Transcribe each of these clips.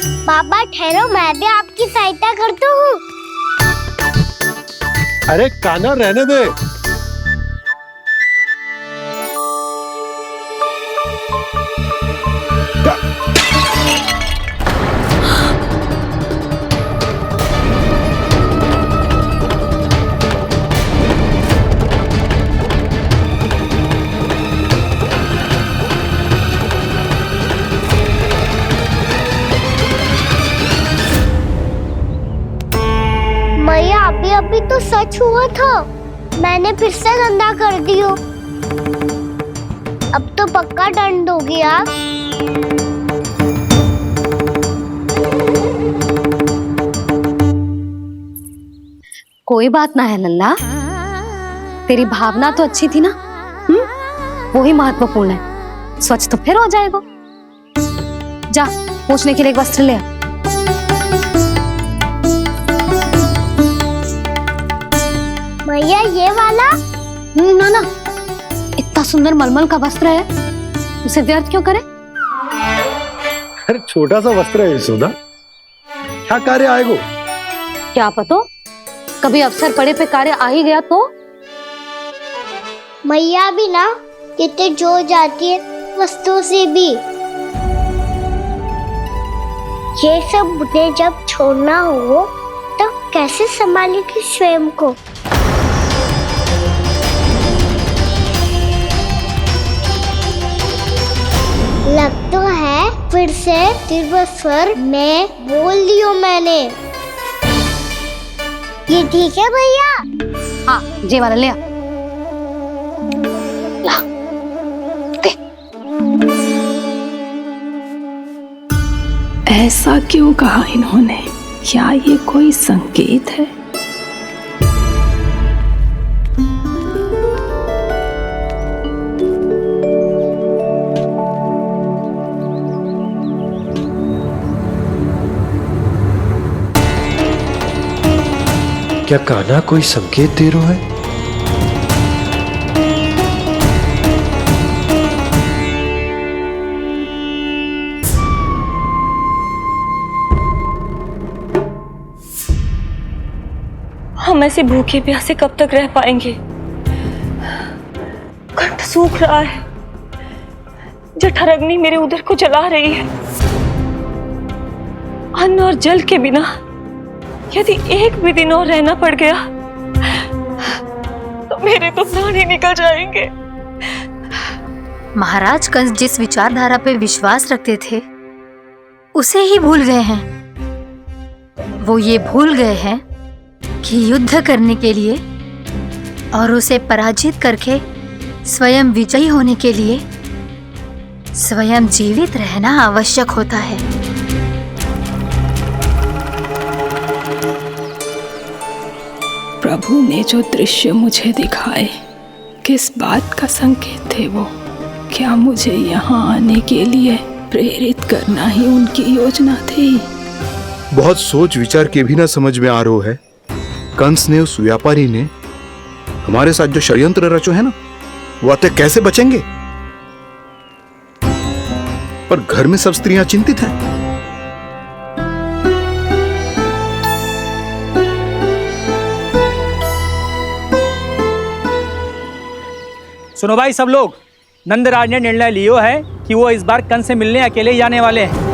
पापा ठहरो, मैं भी आपकी सहायता करता हूँ। अरे कान्हा रहने दे। मैया अभी तो सच हुआ था, मैंने फिर से गंदा कर दियो। अब तो पक्का दंड दोगी आप। कोई बात ना है लल्ला, तेरी भावना तो अच्छी थी ना, वही महत्वपूर्ण है। स्वच्छ तो फिर हो जाएगा। जा पोंछने के लिए एक वस्त्र ले आ। भैया ये वाला? ना ना, इतना सुंदर मलमल का वस्त्र है, उसे व्यर्थ क्यों करे? अरे छोटा सा वस्त्र है यशोदा, क्या कार्य आएगा? क्या पता, कभी अवसर पड़े पे कार्य आ ही गया तो। मैया भी ना कितने जो जाती है वस्तुओं से भी। ये सब मुझे जब छोड़ना हो तो कैसे संभालेगी स्वयं को? लग तो है फिर से तिरस्वर में बोल दियो मैंने। ये ठीक है भैया? हाँ ये वाला ले आ। ला दे। ऐसा क्यों कहा इन्होंने? क्या ये कोई संकेत है? क्या कान्हा कोई संकेत दे रहा है? हम ऐसे भूखे प्यासे कब तक रह पाएंगे? कंठ सूख रहा है, जठराग्नि मेरे उदर को जला रही है। अन्न और जल के बिना यदि एक भी दिन और रहना पड़ गया तो मेरे तो प्राण ही निकल जाएंगे। महाराज कंस जिस विचारधारा पे विश्वास रखते थे उसे ही भूल गए हैं। वो ये भूल गए हैं कि युद्ध करने के लिए और उसे पराजित करके स्वयं विजयी होने के लिए स्वयं जीवित रहना आवश्यक होता है। प्रभु ने जो दृश्य मुझे दिखाए, किस बात का संकेत थे वो? क्या मुझे यहाँ आने के लिए प्रेरित करना ही उनकी योजना थी? बहुत सोच विचार के भी ना समझ में आ रहा है। कंस ने, उस व्यापारी ने हमारे साथ जो षड्यंत्र रचो है ना, वो आते कैसे बचेंगे? पर घर में सब स्त्रियां चिंतित हैं। सुनो भाई सब लोग, नंदराज ने निर्णय लियो है कि वो इस बार कंस से मिलने अकेले ही आने वाले हैं।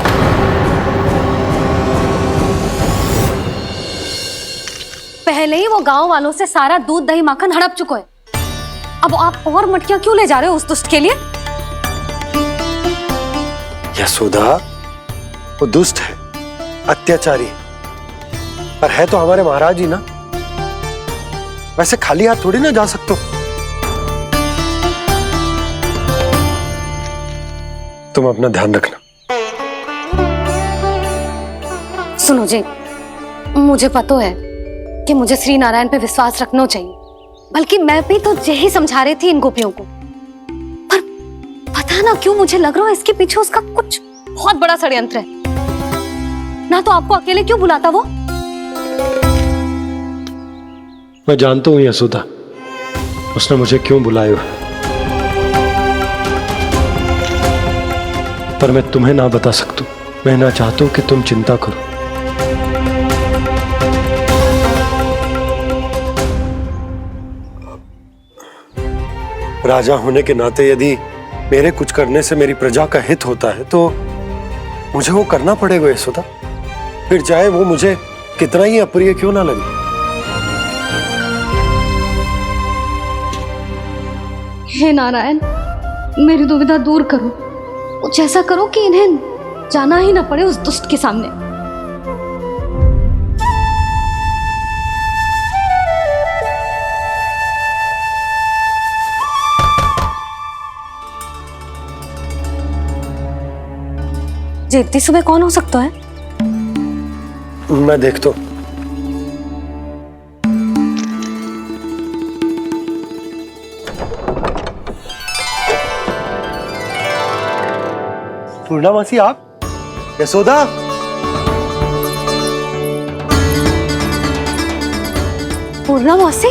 पहले ही वो गांव वालों से सारा दूध दही माखन हड़प चुका है, अब आप और मटकियां क्यों ले जा रहे हो उस दुष्ट के लिए? यशोदा, वो दुष्ट है, अत्याचारी, पर है तो हमारे महाराज ही ना। वैसे खाली हाथ थोड़ी ना जा सकते हो। तुम अपना ध्यान रखना। सुनो जी, मुझे पता है कि मुझे श्री नारायण पे विश्वास रखना चाहिए, बल्कि मैं भी तो यही समझा रही थी इन गोपियों को, पर पता ना क्यों मुझे लग रहा है इसके पीछे उसका कुछ बहुत बड़ा षड्यंत्र है। ना तो आपको अकेले क्यों बुलाता वो? मैं जानता हूं यशोदा, उसने मुझे क्यों बुलाया, पर मैं तुम्हें ना बता सकता। मैं ना चाहता हूं कि तुम चिंता करो। राजा होने के नाते यदि मेरे कुछ करने से मेरी प्रजा का हित होता है तो मुझे वो करना पड़ेगा यशोदा, फिर चाहे वो मुझे कितना ही अप्रिय क्यों ना लगे। हे नारायण, मेरी दुविधा दूर करो। कुछ ऐसा करो कि इन्हें जाना ही ना पड़े उस दुष्ट के सामने। जी इतनी सुबह कौन हो सकता है? मैं देखता हूं। पूर्णामासी आप? यशोदा? पूर्णामासी?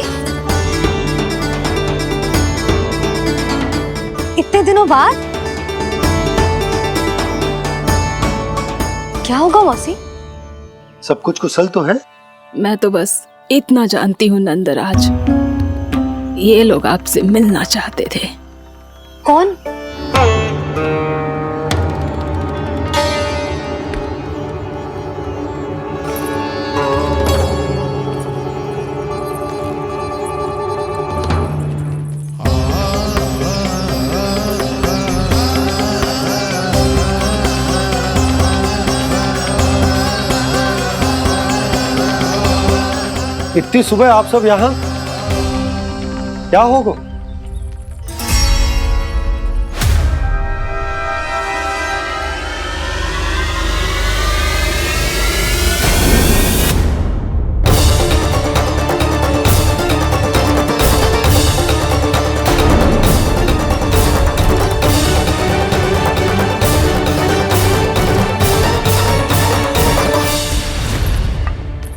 इतने दिनों बाद? क्या होगा मौसी? सब कुछ कुशल तो है? मैं तो बस इतना जानती हूँ नंदराज, ये लोग आपसे मिलना चाहते थे। कौन? इतनी सुबह आप सब यहाँ? क्या होगा?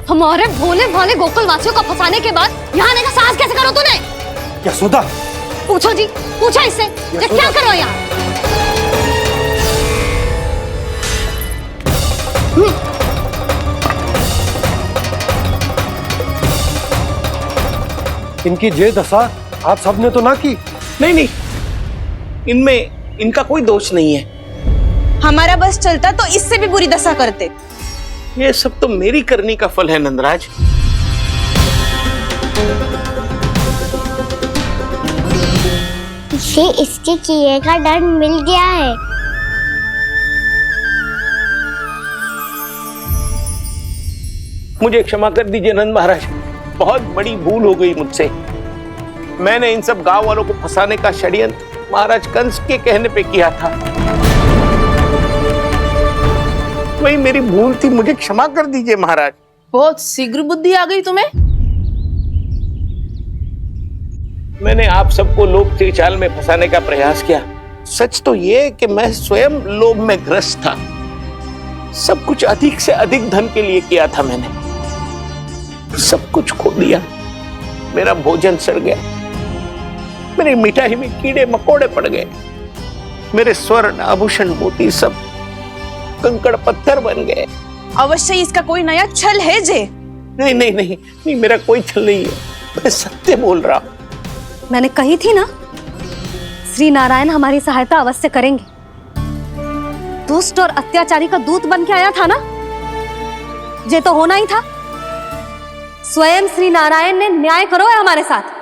हमारे भोले भाले गोकुल वासियों को फंसाने के बाद यहाँ आने का साहस कैसे करो तूने? यशोदा! पूछो जी, पूछो इससे, ये क्या करो यहाँ? इनकी ये दशा आप सबने तो ना की? नहीं नहीं, इनमें इनका कोई दोष नहीं है। हमारा बस चलता तो इससे भी बुरी दशा करते। ये सब तो मेरी करनी का फल है नंदराज। इसे इसके किए का दंड मिल गया है। मुझे क्षमा कर दीजिए नंद महाराज, बहुत बड़ी भूल हो गई मुझसे। मैंने इन सब गांव वालों को फंसाने का षड्यंत्र महाराज कंस के कहने पे किया था। वही मेरी भूल थी, मुझे क्षमा कर दीजिए महाराज। बहुत शीघ्र बुद्धि आ गई तुम्हें। मैंने आप सबको लोभ के जाल में फंसाने का प्रयास किया। सच तो ये कि मैं स्वयं लोभ में ग्रस्त था। सब कुछ अधिक से अधिक धन के लिए किया था मैंने। सब कुछ खो दिया। मेरा भोजन सड़ गया, मेरी मिठाई में कीड़े मकोड़े पड़ गए, मेरे स्वर्ण आभूषण मोती सब कंकड़ पत्थर बन गए। अवश्य इसका कोई नया छल है जे। नहीं नहीं नहीं नहीं, मेरा कोई छल नहीं है, मैं सत्य बोल रहा हूं। मैंने कही थी ना, श्री नारायण हमारी सहायता अवश्य करेंगे। दुष्ट और अत्याचारी का दूत बन के आया था ना, ये तो होना ही था। स्वयं श्री नारायण ने न्याय करो है हमारे साथ।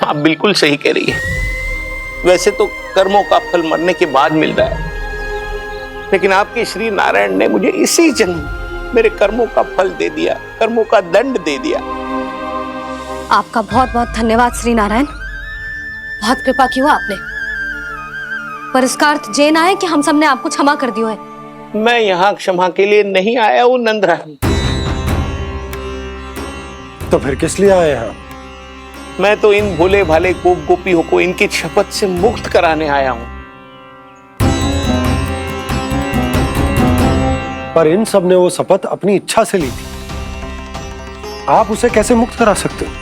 आप बिल्कुल सही कह रही है। वैसे तो कर्मों का फल मरने के बाद मिल रहा है, लेकिन आपके श्री नारायण ने मुझे इसी जन्म मेरे कर्मों का फल दे दिया, कर्मों का दंड दे दिया। आपका बहुत बहुत धन्यवाद श्री नारायण, बहुत कृपा की हो आपने। पर इसका अर्थ जे ना है कि हम सबने आपको क्षमा कर दियो है। मैं यहाँ क्षमा के लिए नहीं आया हूँ नंदरानी। तो फिर किस लिए आए हैं? मैं तो इन भोले भाले गोप गोपियों को इनकी शपथ से मुक्त कराने आया हूँ। पर इन सब ने वो शपथ अपनी इच्छा से ली थी, आप उसे कैसे मुक्त करा सकते हो?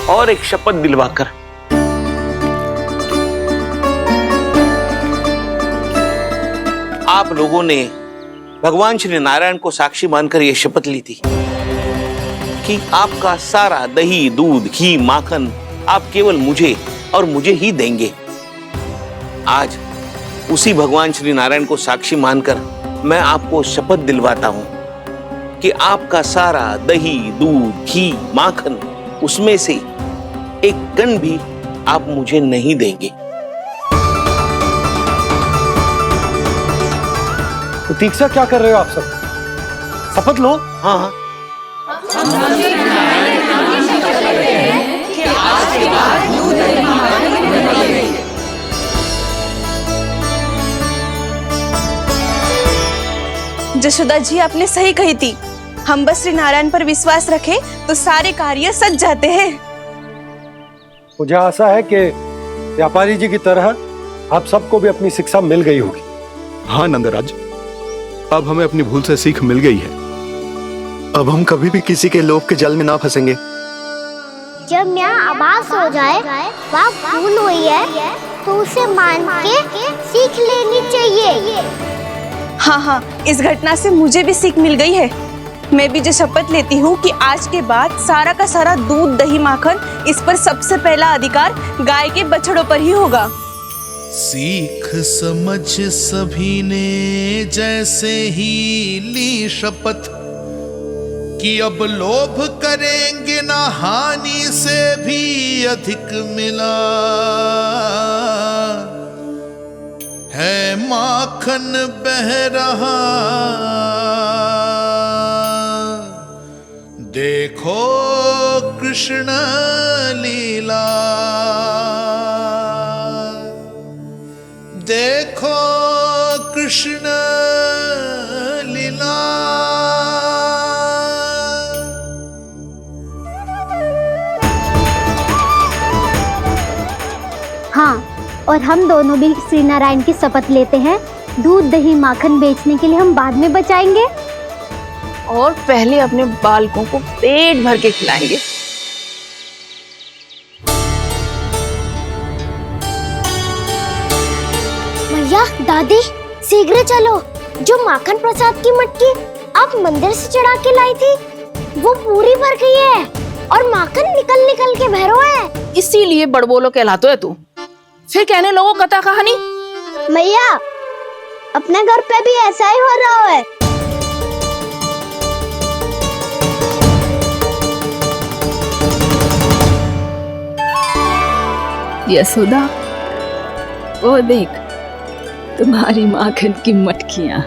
और एक शपथ दिलवाकर। आप लोगों ने भगवान श्री नारायण को साक्षी मानकर यह शपथ ली थी कि आपका सारा दही, दूध, घी, माखन आप केवल मुझे और मुझे ही देंगे। आज उसी भगवान श्री नारायण को साक्षी मानकर मैं आपको शपथ दिलवाता हूं कि आपका सारा दही, दूध, घी, माखन उसमें से एक कण भी आप मुझे नहीं देंगे। प्रतीक्षा क्या कर रहे हो आप सब? शपथ लो। हाँ हाँ, जशोदा जी आपने सही कही थी, हम बस श्री नारायण पर विश्वास रखें तो सारे कार्य सज जाते हैं। मुझे आशा है कि व्यापारी जी की तरह आप सबको भी अपनी शिक्षा मिल गई होगी। हाँ नंदराज, अब हमें अपनी भूल से सीख मिल गई है। अब हम कभी भी किसी के लोभ के जाल में ना फंसेंगे। जब यहाँ आवाज हो जाए वहाँ भूल हुई है तो उसे मान के सीख लेनी चाहिए। हाँ हाँ, इस घटना से मुझे भी सीख मिल गई है। मैं भी जो शपथ लेती हूँ कि आज के बाद सारा का सारा दूध, दही, माखन इस पर सबसे पहला अधिकार गाय के बछड़ों पर ही होगा। सीख समझ सभी ने जैसे ही ली शपथ कि अब लोभ करेंगे ना हानि से भी अधिक मिला है, माखन बह रहा देखो कृष्ण लीला, देखो कृष्ण लीला। हाँ, और हम दोनों भी श्री नारायण की शपथ लेते हैं, दूध, दही, माखन बेचने के लिए हम बाद में बचाएंगे और पहले अपने बालकों को पेट भर के खिलाएंगे। भैया, दादी, शीघ्र चलो। जो माखन प्रसाद की मटकी आप मंदिर से चढ़ा के लाई थी वो पूरी भर गई है और माखन निकल निकल के बह रहा है। इसीलिए बड़बोलो कहलातो है तू। फिर कहने लोगों कथा कहानी। भैया, अपने घर पे भी ऐसा ही हो रहा है। यशोदा, वो देख तुम्हारी माखन की मटकियां।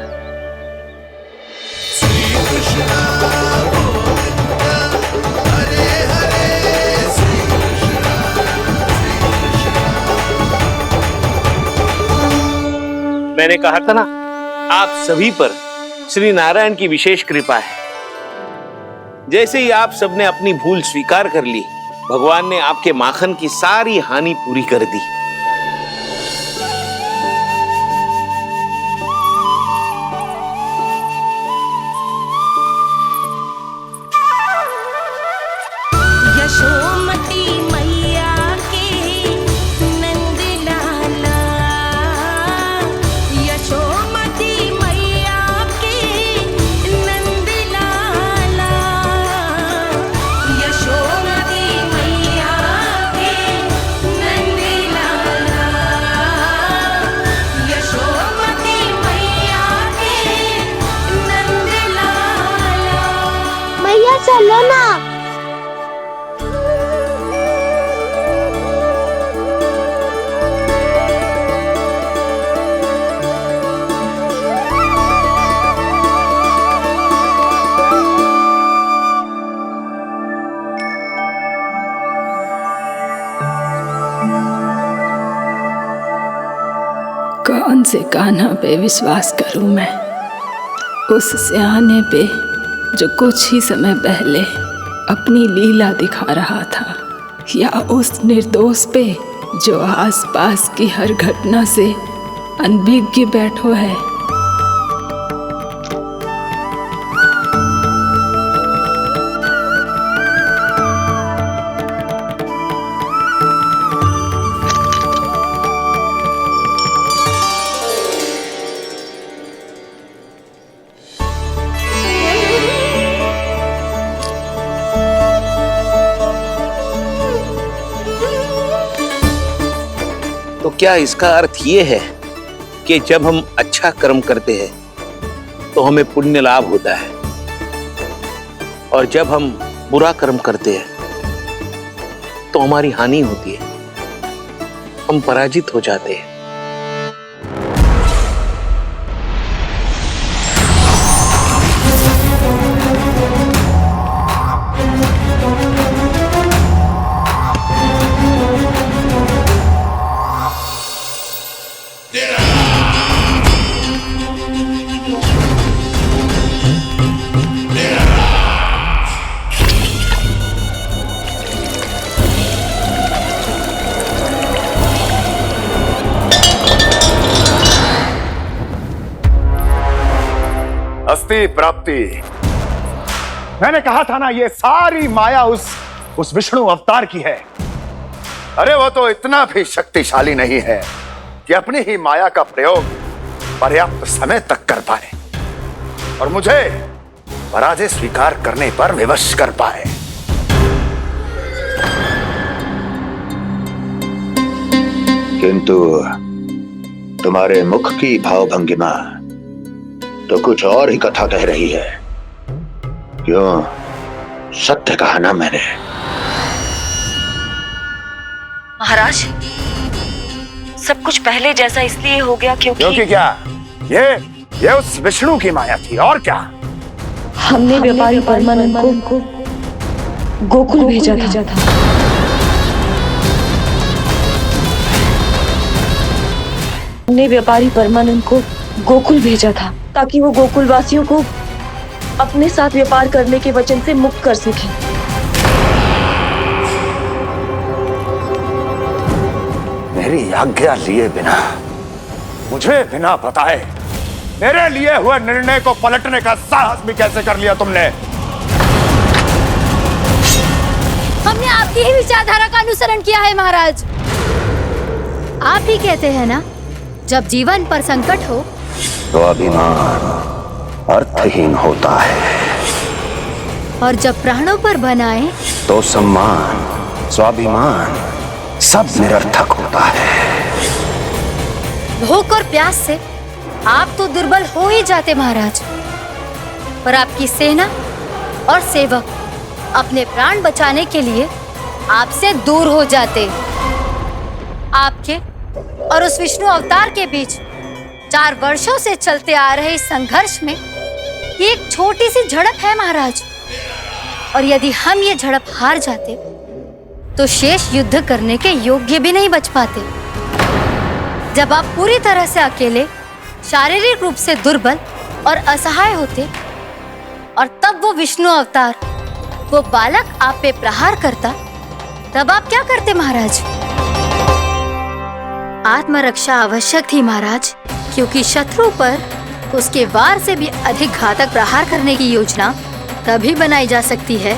मैंने कहा था ना, आप सभी पर श्री नारायण की विशेष कृपा है। जैसे ही आप सबने अपनी भूल स्वीकार कर ली, भगवान ने आपके माखन की सारी हानि पूरी कर दी। यशोमती मैया के नंद लाला, यशोमती मैया के नंद लाला, यशोमती मैया के नंद लाला। कौन से कान्हा पे विश्वास करूं मैं? उस सियाने पे जो कुछ ही समय पहले अपनी लीला दिखा रहा था, या उस निर्दोष पे जो आसपास की हर घटना से अनभिज्ञ बैठो है? तो क्या इसका अर्थ ये है कि जब हम अच्छा कर्म करते हैं तो हमें पुण्य लाभ होता है, और जब हम बुरा कर्म करते हैं तो हमारी हानि होती है, हम पराजित हो जाते हैं? अस्ति प्राप्ति। मैंने कहा था ना, ये सारी माया उस विष्णु अवतार की है। अरे वो तो इतना भी शक्तिशाली नहीं है कि अपनी ही माया का प्रयोग पर्याप्त समय तक कर पाए और मुझे पराजय स्वीकार करने पर विवश कर पाए। किंतु तुम्हारे मुख की भावभंगिमा तो कुछ और ही कथा कह रही है। क्यों? सत्य कहा ना मैंने। महाराज, सब कुछ पहले जैसा इसलिए हो गया क्योंकि क्या? ये उस विष्णु की माया थी, और क्या? हमने व्यापारी परमानंद को गोकुल भेजा था। हमने व्यापारी परमानंद को गोकुल भेजा था ताकि वो गोकुल वासियों को अपने साथ व्यापार करने के वचन से मुक्त कर सके। मेरी आज्ञा लिए बिना, मुझे बिना बताए मेरे लिए हुए निर्णय को पलटने का साहस भी कैसे कर लिया तुमने? हमने आपकी ही विचारधारा का अनुसरण किया है महाराज। आप ही कहते हैं ना, जब जीवन पर संकट हो तो अभिमान अर्थहीन होता है, और जब प्राणों पर बनाए तो सम्मान स्वाभिमान सब निरर्थक होता है। भूख और प्यास से आप तो दुर्बल हो ही जाते महाराज, पर आपकी सेना और सेवक अपने प्राण बचाने के लिए आपसे दूर हो जाते। आपके और उस विष्णु अवतार के बीच 4 वर्षों से चलते आ रहे इस संघर्ष में ये एक छोटी सी झड़प है महाराज, और यदि हम ये झड़प हार जाते तो शेष युद्ध करने के योग्य भी नहीं बच पाते। जब आप पूरी तरह से अकेले, शारीरिक रूप से दुर्बल और असहाय होते, और तब वो विष्णु अवतार, वो बालक आप पे प्रहार करता, तब आप क्या करते महाराज? आत्मरक्षा आवश्यक थी महाराज, क्योंकि शत्रु पर उसके वार से भी अधिक घातक प्रहार करने की योजना तभी बनाई जा सकती है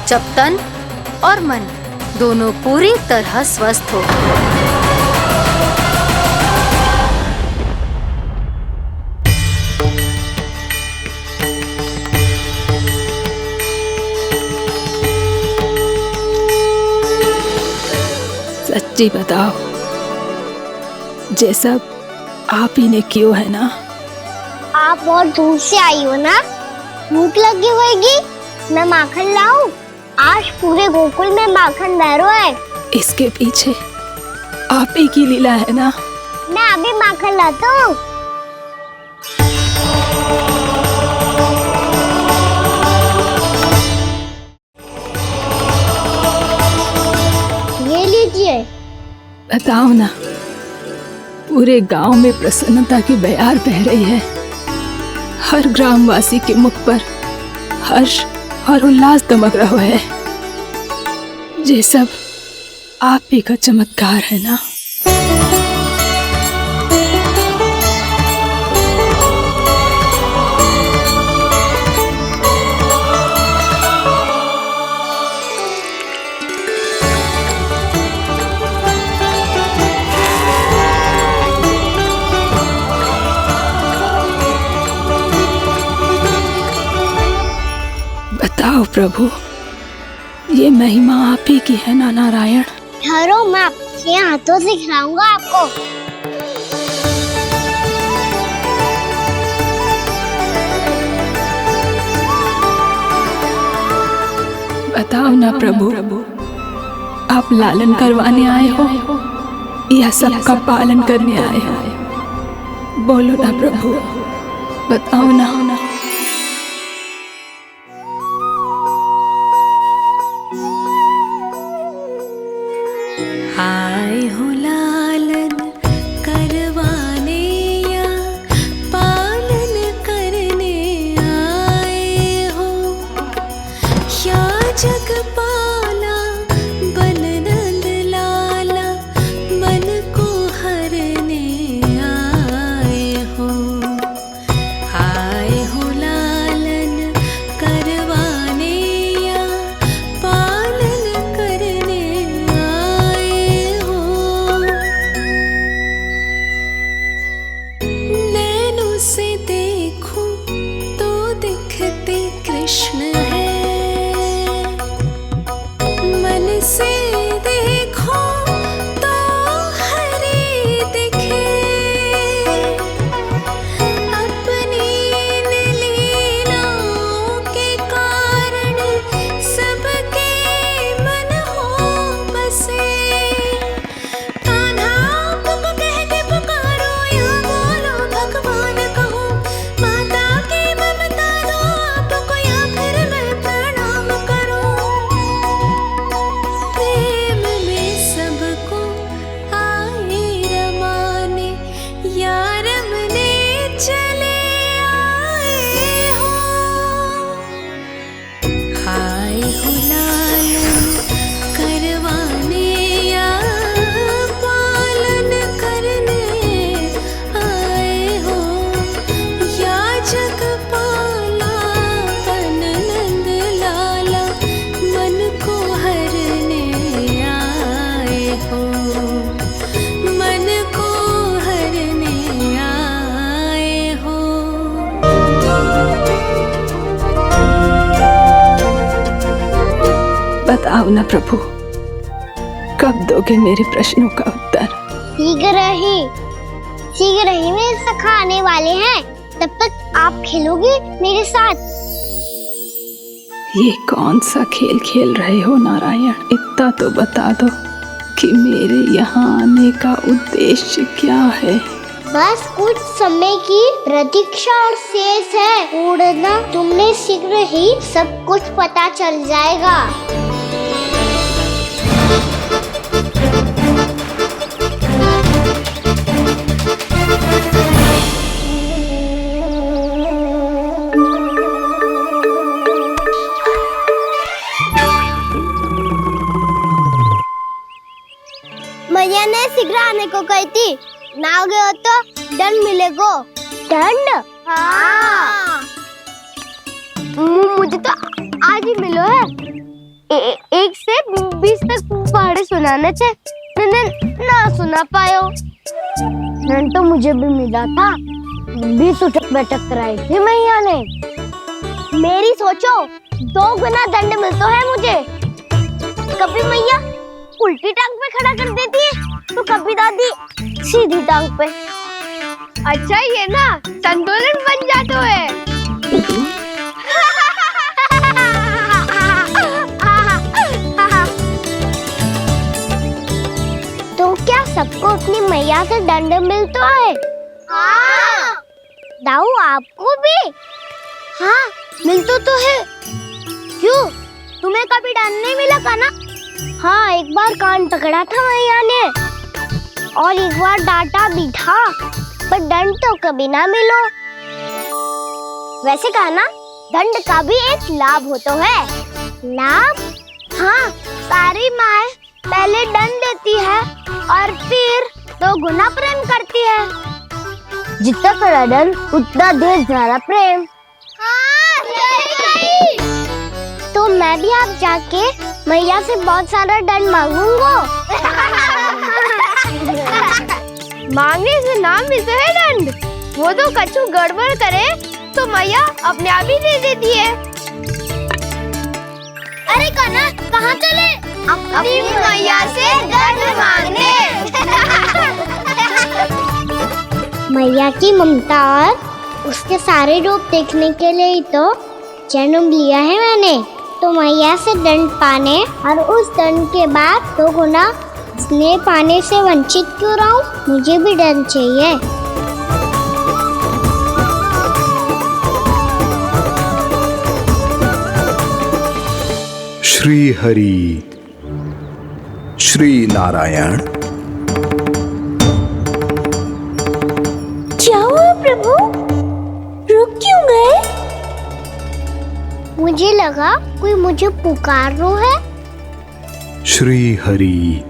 जब तन और मन दोनों पूरी तरह स्वस्थ हो। सच्ची बताओ, ये सब आप ही ने क्यों है ना? आप बहुत दूर से आई हो ना, भूख लगी होगी। मैं माखन लाऊं? आज पूरे गोकुल में माखन बह रहा है। इसके पीछे आप ही की लीला है ना? मैं अभी माखन लाता हूँ। ये लीजिए। बताओ ना, पूरे गांव में प्रसन्नता की बयार बह रही है। हर ग्रामवासी के मुख पर हर्ष और उल्लास दमक रहा है। ये सब आप ही का चमत्कार है ना। बताओ प्रभु, ये महिमा आप ही की है ना नारायण? ठहरो, मैं आपके हाथों से खिलाऊंगा आपको। बताओ ना प्रभु, आप लालन करवाने आए हो या सबका पालन करने आए हो? बोलो ना प्रभु, बताओ ना। आए हो लालन करवाने या पालन करने आए हो, या जगपाला बन नंद लाला मन को हरने आए हो। आए हो लालन करवाने या पालन करने आए हो। नैनों से देखूं तो दिखते कृष्ण है, मन से देखो तो हरि दिखे। अपनी लीलाओं के कारण सबके मन हो बसे। कान्हा आपको कह के पुकारो या बोलो भगवान कहो, माता की ममता दो आपको या फिर मैं प्रणाम करूं। प्रेम में सबको आए रमाने, या रमने चले आए हो। आए हो लालन करवाने या पालन करने आए हो, या जगपाला बन नंद लाला मन को हरने आए हो। मन को हरने आए हो। बताओ ना प्रभु, कब दोगे मेरे प्रश्नों का उत्तर? शीघ्र ही मेरे सखा आने वाले हैं, तब तक आप खेलोगे मेरे साथ। ये कौन सा खेल खेल रहे हो नारायण? इतना तो बता दो कि मेरे यहाँ आने का उद्देश्य क्या है। बस कुछ समय की प्रतीक्षा और शेष है। उड़ना तुमने शीघ्र ही सब कुछ पता चल जाएगा। मैया ने शीघ्र आने को कही थी, ना आ गए हो तो दंड मिलेगा। दंड? हाँ। मुझे तो आज ही मिलो है। 1 से 20 तक पहाड़े सुनाने थे, मैंने ना सुना पायो। दंड तो मुझे भी मिला था, 20 उठक बैठक कराई थी मैया ने। मेरी सोचो 2 गुना दंड मिलता है मुझे। कभी मैया उल्टी टांग पे खड़ा कर देती है, तो कभी दादी सीधी टांग पे। अच्छा ये ना संतुलन बन जाता है। तो क्या सबको अपनी मैया से दंड मिलता है? हाँ। दाऊ आपको भी? हाँ मिलता तो है। क्यों, तुम्हें कभी दंड नहीं मिला का ना? हाँ, एक बार कान पकड़ा था मैया ने। और एक बार डांटा भी था, पर दंड तो कभी ना मिलो। वैसे कहा ना, दंड का भी एक लाभ हो तो है। लाभ? हाँ, सारी माँ पहले दंड देती है और फिर 2 गुना प्रेम करती है। जितना बड़ा दंड उतना ढेर सारा प्रेम। हाँ, सही। तो मैं भी आप जाके मैया से बहुत सारा दंड मांगूंगा। मांगने से ना मिलता है दंड। वो तो कछु गड़बड़ करे तो मैया अपने आप ही दे देती है। अरे कना, कहाँ चले? अपनी मैया से दंड मांगने। मैया की ममता और उसके सारे रूप देखने के लिए ही तो जन्म लिया है मैंने। तो मैया से दंड पाने और उस दंड के बाद 2 गुना स्नेह पाने से वंचित क्यों रहूं? मुझे भी दंड चाहिए। श्री हरि, श्री नारायण। क्या हुआ प्रभु? रुक क्यों गए? मुझे लगा कोई मुझे पुकार रहा है। श्री हरि।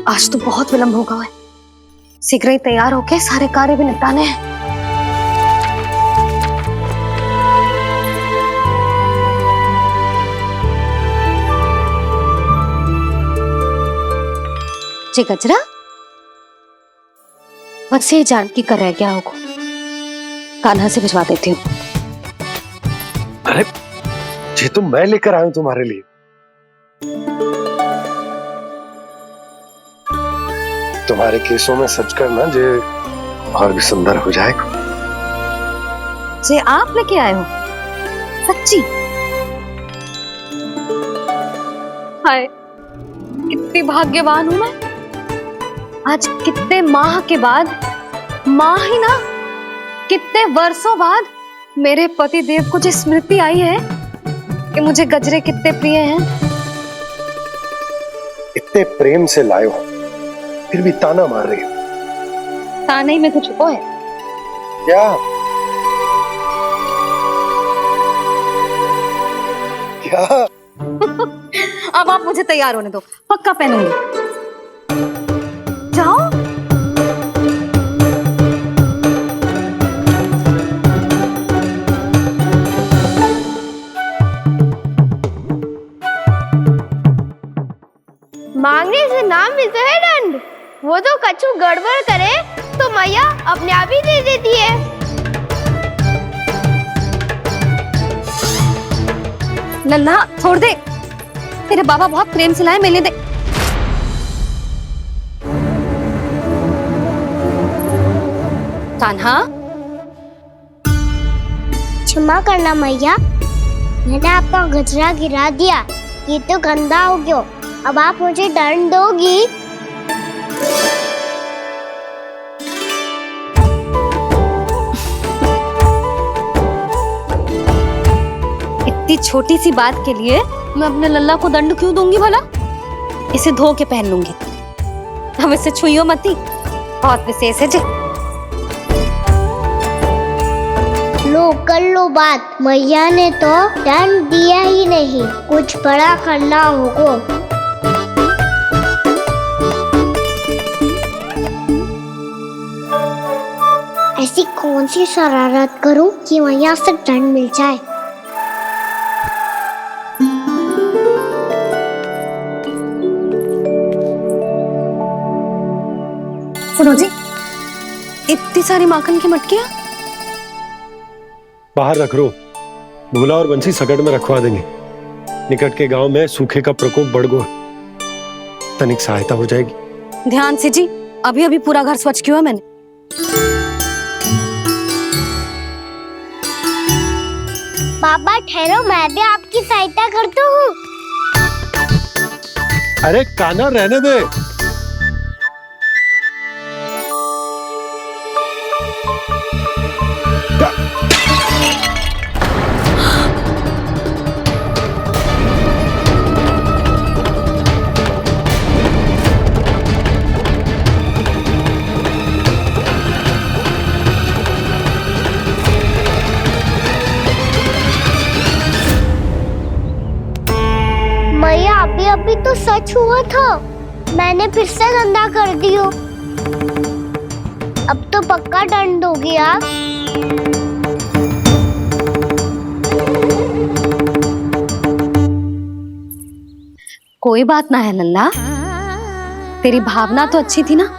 आज तो बहुत विलंब होगा है। शीघ्र ही तैयार होके सारे कार्य भी निपटाने हैं। जी गजरा, बस ये जान की कर रह गया होगा, कान्हा से भिजवा देती हूँ। अरे ये तो मैं लेकर आया हूं तुम्हारे लिए। तुम्हारे केसों में सच करना जे और भी सुंदर हो जाएगा। जे आप लेके आए हो? सच्ची? हाय, कितनी भाग्यवान हूं मैं। आज कितने माह के बाद, माह ही ना, कितने वर्षों बाद मेरे पति देव को जो स्मृति आई है कि मुझे गजरे कितने प्रिय हैं। इतने प्रेम से लाए हो, फिर भी ताना मार रही हो। ताने में कुछ छुपो है क्या? क्या? अब आप मुझे तैयार होने दो, पक्का पहनूंगी। जाओ। मांगने से ना मिलता है दंड। वो तो कछु गड़बड़ करे तो मैया अपने आप ही दे देती है। नन्हा, छोड़ दे। तेरे बाबा बहुत प्रेम से लाए, मिलने दे। कान्हा, क्षमा करना मैया, मैंने आपका गजरा गिरा दिया। ये तो गंदा हो गया। अब आप मुझे दंड दोगी? इतनी छोटी सी बात के लिए मैं अपने लल्ला को दंड क्यों दूंगी भला? इसे धो के पहन लूंगी। अब इसे छुइयो मती, बहुत विशेष है जी। लो कर लो बात, मैया ने तो दंड दिया ही नहीं, कुछ बड़ा करना होगा। ऐसी कौन सी शरारत करूं कि मैया से दंड मिल जाए? सुनो जी, इतनी सारी माखन की मटकियां बाहर रख रो, भूला और बंसी सगड़ में रखवा देंगे। निकट के गांव में सूखे का प्रकोप बढ़ गया, तनिक सहायता हो जाएगी। ध्यान से जी, अभी अभी पूरा घर स्वच्छ किया मैंने। पापा ठहरो, मैं भी आपकी सहायता करता हूँ। अरे कान्हा रहने दे। मैया अभी अभी तो सच हुआ था, मैंने फिर से गंदा कर दियो। अब तो पक्का दंड दोगी आप। कोई बात ना है लल्ला, तेरी भावना तो अच्छी थी ना,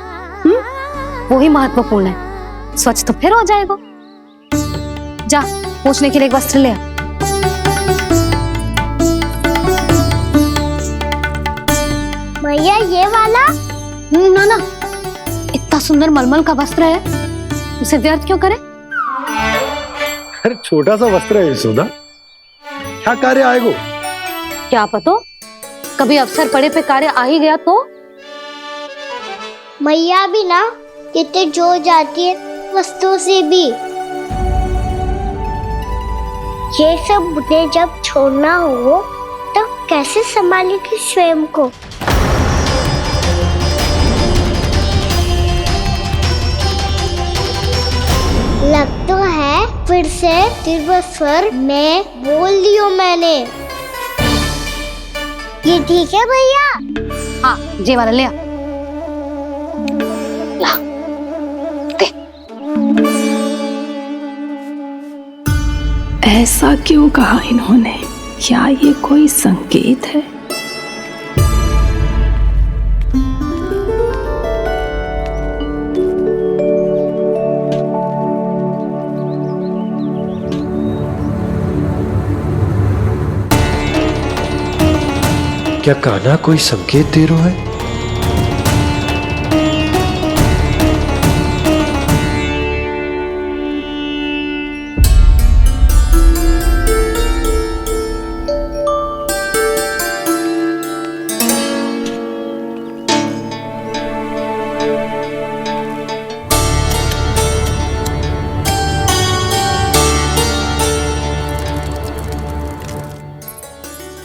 वही महत्वपूर्ण है। स्वच्छ तो फिर हो जाएगा। जा पोंछने के लिए एक वस्त्र ले आ। मैया ये वाला? ना ना, इतना सुंदर मलमल का वस्त्र है, उसे व्यर्थ क्यों करे? अरे छोटा सा वस्त्र है यशोदा, क्या कार्य आएगा? क्या पता, कभी अवसर पड़े पे कार्य आ ही गया तो। मैया भी ना कितने जो जाती है वस्तुओं से भी। ये सब मुझे जब छोड़ना हो तो कैसे संभालेगी स्वयं को? लग तो है फिर से तिरस्वर में बोल दियो मैंने। ये ठीक है भैया? हाँ, ये वाला ले आ। ला, दे। ऐसा क्यों कहा इन्होंने? क्या ये कोई संकेत है? क्या कान्हा कोई संकेत दे रहा है?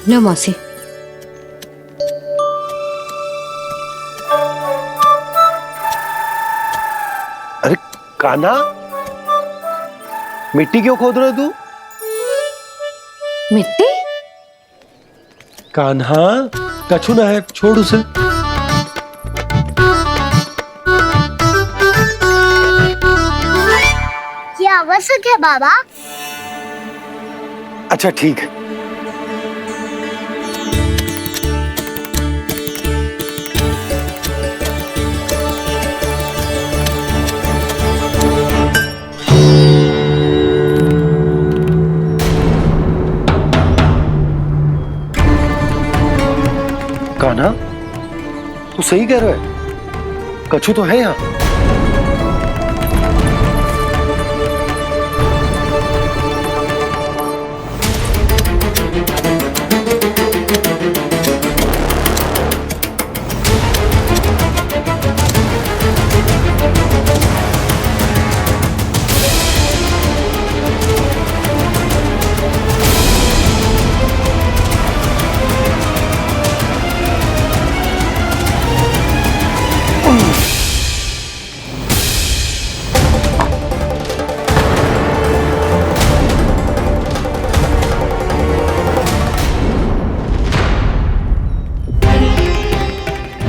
लो मौसी। अरे कान्हा, मिट्टी क्यों खोद रहे तू? मिट्टी? कान्हा, कछु ना है, छोड़ उसे। ये आवश्यक है बाबा। अच्छा ठीक है। कान्हा, तू सही कह रहा है, कछु तो है यहाँ।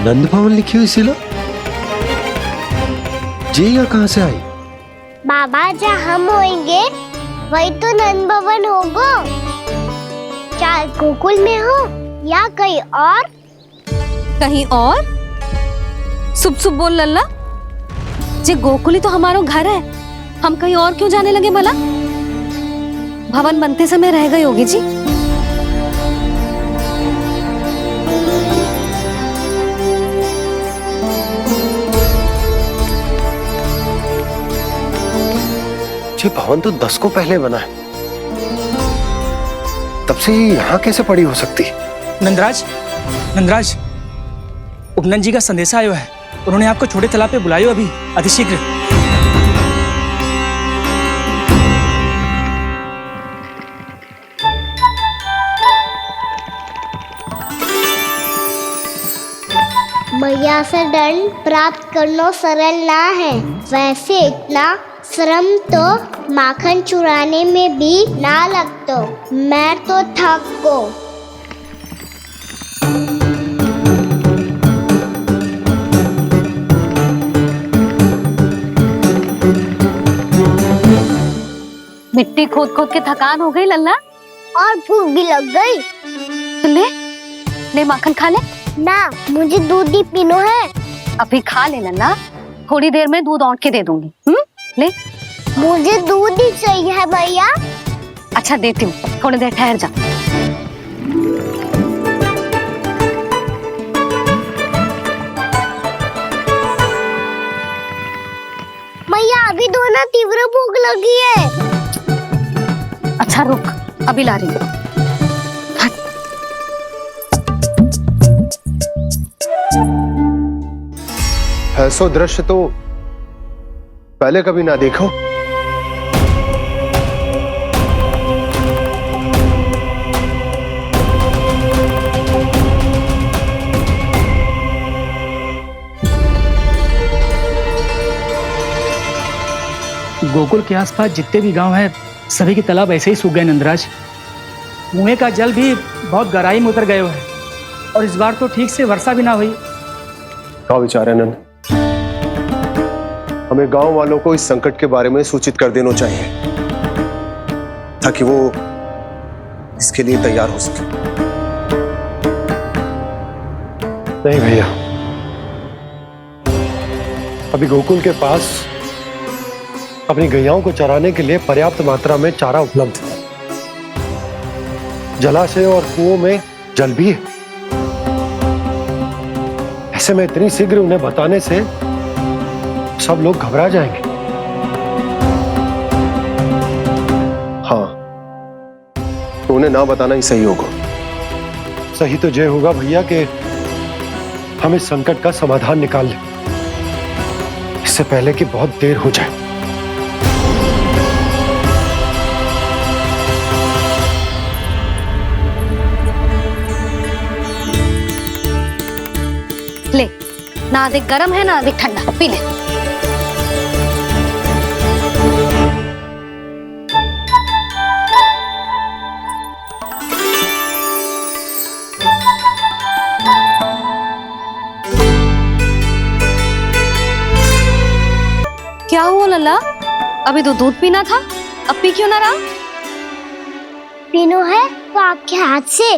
नंद भवन लिखी हुई सिला, जी या कहां से आई? बाबा जहाँ हम होंगे वही तो नंद भवन होगा। चाहे गोकुल में हो या कहीं और। कहीं और? सुब सुब बोल लल्ला, जे गोकुल ही तो हमारा घर है, हम कहीं और क्यों जाने लगे भला? भवन बनते समय रह गई होगी जी। ये भवन तो 10 को पहले बना है, तब से ही यहाँ कैसे पड़ी हो सकती? नंदराज, नंदराज, उपनंद जी का संदेशा आयो है। उन्होंने आपको छोटे तालाब पे बुलायो अभी अतिशीघ्र। मैया से दंड प्राप्त करना सरल ना है। वैसे इतना श्रम तो माखन चुराने में भी ना लगतो। मैं तो थक गो। मिट्टी खोद खोद के थकान हो गई लल्ला, और भूख भी लग गई। तो ले ले माखन खा ले। ना, मुझे दूध ही पीनो है। अभी खा ले लल्ला, थोड़ी देर में दूध औंट के दे दूंगी। ले। मुझे दूध ही चाहिए है भैया। अच्छा देती हूँ, थोड़ी देर ठहर जा। मैया अभी दोनों तीव्र भूख लगी है। अच्छा रुक, अभी ला रही हूँ। ऐसा दृश्य तो पहले कभी ना देखो। गोकुल के आसपास जितने भी गांव हैं, सभी के तालाब ऐसे ही सूख गए नंदराज। कुएं का जल भी बहुत गहराई में उतर गए है और इस बार तो ठीक से वर्षा भी ना हुई। क्या विचार है नंद? हमें गांव वालों को इस संकट के बारे में सूचित कर देना चाहिए ताकि वो इसके लिए तैयार हो सके। नहीं भैया, अभी गोकुल के पास अपनी गैयाओं को चराने के लिए पर्याप्त मात्रा में चारा उपलब्ध है। जलाशय और कुओं में जल भी है। ऐसे में इतनी शीघ्र उन्हें बताने से सब लोग घबरा जाएंगे। हाँ, तो उन्हें ना बताना ही सही होगा। सही तो यह होगा भैया कि हम इस संकट का समाधान निकाल लें, इससे पहले कि बहुत देर हो जाए। ले, ना अधिक गर्म है ना अधिक ठंडा, पी ले। क्या हुआ लल्ला? अभी तो दूध पीना था, अब पी क्यों ना रहा? पीनो है तो आपके हाथ से।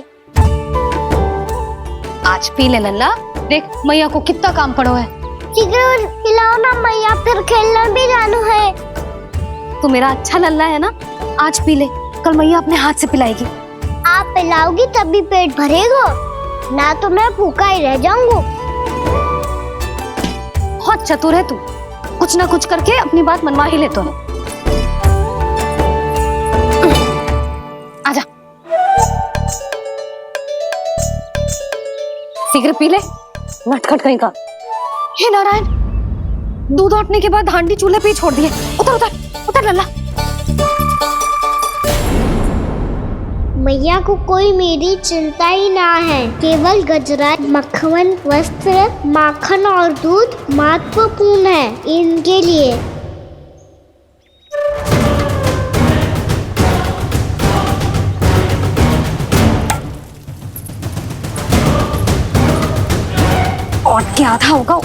आज पी ले लल्ला, देख मैया को कितना काम पड़ो है। शीघ्र पिलाओ ना मैया, फिर खेलना भी जानो है। तू मेरा अच्छा लल्ला है ना, आज पी ले, कल मैया अपने हाथ से पिलाएगी। आप पिलाओगी तभी पेट भरेगा, ना तो मैं भूखा ही रह जाऊंगा। बहुत चतुर है तू, कुछ ना कुछ करके अपनी बात मनवा ही लेता है। आजा, शीघ्र पी ले, नटखट कहीं का। हे नारायण, दूध औटने के बाद हांडी चूल्हे पे ही छोड़ दिए। उतर उतर उतर लल्ला। मैया को कोई मेरी चिंता ही ना है। केवल गजरा, मक्खन, वस्त्र, माखन और दूध महत्वपूर्ण है इनके लिए। और क्या था होगा?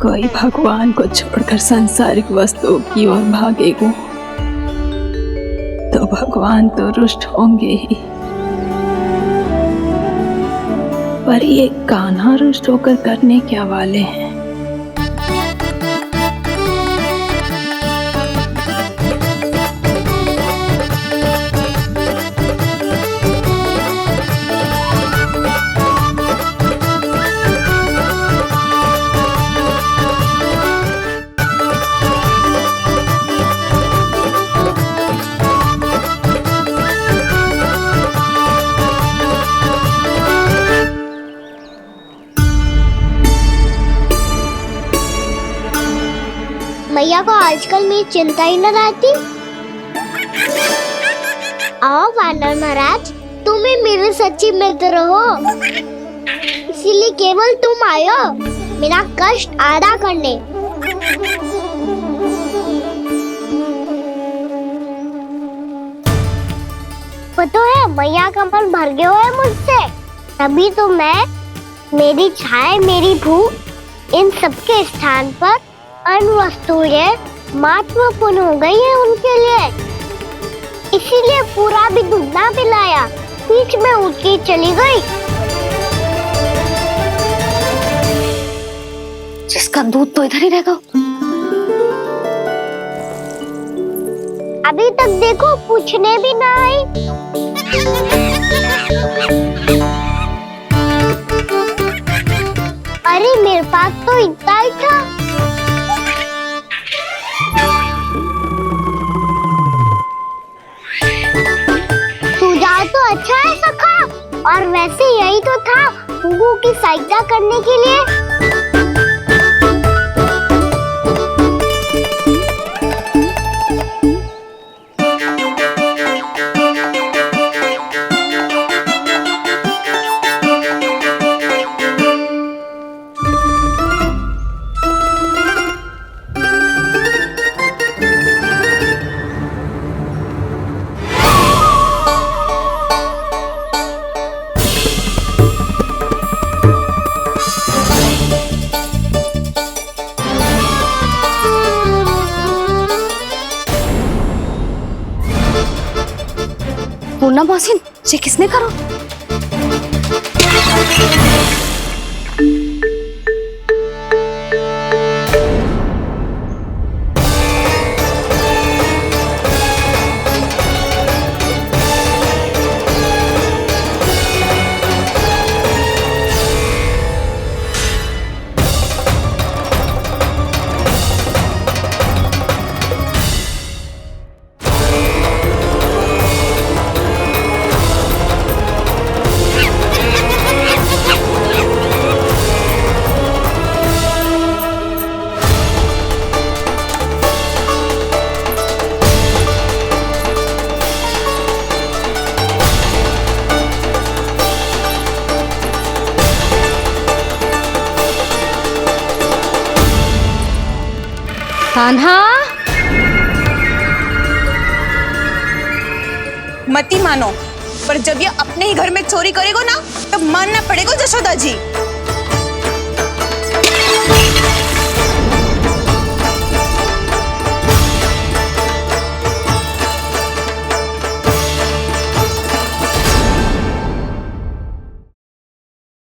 कोई भगवान को छोड़कर सांसारिक वस्तुओं की ओर भागेगा तो भगवान तो रुष्ट होंगे ही, पर ये कान्हा रुष्ट होकर करने क्या वाले हैं? मैया को आजकल मेरी चिंता ही न रहती। आओ वानर महाराज, तुम ही मेरे सच्ची मित्र हो, इसीलिए केवल तुम आयो मेरा कष्ट आधा करने। पता है मैया का मन भर गया है मुझसे, तभी तो मैं, मेरी छाया, मेरी भूख, इन सबके स्थान पर अन्य वस्तुएं महत्वपूर्ण हो गई है उनके लिए। इसीलिए पूरा भी दूध ना पिलाया, बीच में उठ के चली गई। जिसका दूध तो इधर ही रहेगा। अभी तक देखो पूछने भी ना आई। अरे मेरे पास तो इतना ही था। सुझाव तो अच्छा है सखा, और वैसे यही तो था हुगू की सहायता करने के लिए। पूर्णा मौसी, ये किसने करो? कान्हा, मती मानो, पर जब ये अपने ही घर में चोरी करेगा ना, तब मानना पड़ेगा जशोदा जी।